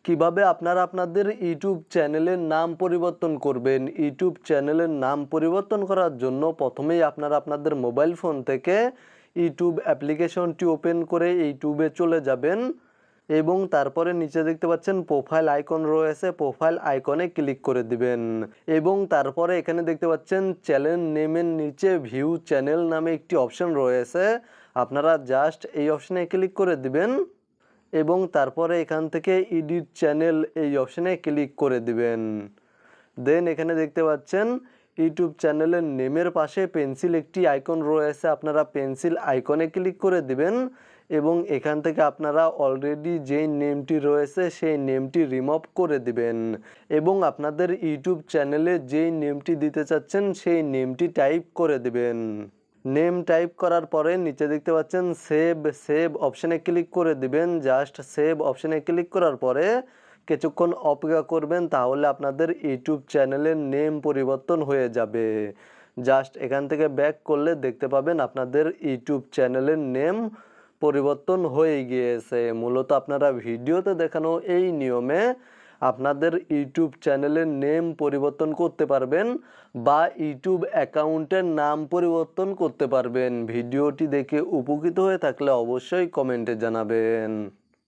কিভাবে আপনারা আপনাদের ইউটিউব চ্যানেলের নাম পরিবর্তন করবেন। ইউটিউব চ্যানেলের নাম পরিবর্তন করার জন্য প্রথমেই আপনারা আপনাদের মোবাইল ফোন থেকে ইউটিউব অ্যাপ্লিকেশনটি ওপেন করে ইউটিউবে চলে যাবেন এবং তারপরে নিচে দেখতে পাচ্ছেন প্রোফাইল আইকন রয়েছে, প্রোফাইল আইকনে ক্লিক করে দিবেন এবং তারপরে এখানে দেখতে পাচ্ছেন চ্যানেল নেমের নিচে ভিউ চ্যানেল নামে একটি অপশন রয়েছে, আপনারা জাস্ট এই অপশনে ক্লিক করে দিবেন এবং তারপরে এখান থেকে এডিট চ্যানেল এই অপশনে ক্লিক করে দিবেন। দেন এখানে দেখতে পাচ্ছেন ইউটিউব চ্যানেলের নেমের পাশে পেন্সিল একটি আইকন রয়েছে, আপনারা পেন্সিল আইকনে ক্লিক করে দিবেন এবং এখান থেকে আপনারা অলরেডি যেই নেমটি রয়েছে সেই নেমটি রিমুভ করে দিবেন এবং আপনাদের ইউটিউব চ্যানেলে যেই নেমটি দিতে চাচ্ছেন সেই নেমটি টাইপ করে দিবেন। নেম টাইপ করার পরে নিচে দেখতে পাচ্ছেন সেভ অপশানে ক্লিক করে দিবেন। জাস্ট সেভ অপশানে ক্লিক করার পরে কিছুক্ষণ অপেক্ষা করবেন, তাহলে আপনাদের ইউটিউব চ্যানেলের নেম পরিবর্তন হয়ে যাবে। জাস্ট এখান থেকে ব্যাক করলে দেখতে পাবেন আপনাদের ইউটিউব চ্যানেলের নেম পরিবর্তন হয়ে গিয়েছে। মূলত আপনারা ভিডিওতে দেখানো এই নিয়মে আপনাদের ইউটিউব চ্যানেলের নেম পরিবর্তন করতে পারবেন বা ইউটিউব অ্যাকাউন্টের নাম পরিবর্তন করতে পারবেন। ভিডিওটি দেখে উপকৃত হয়ে থাকলে অবশ্যই কমেন্টে জানাবেন।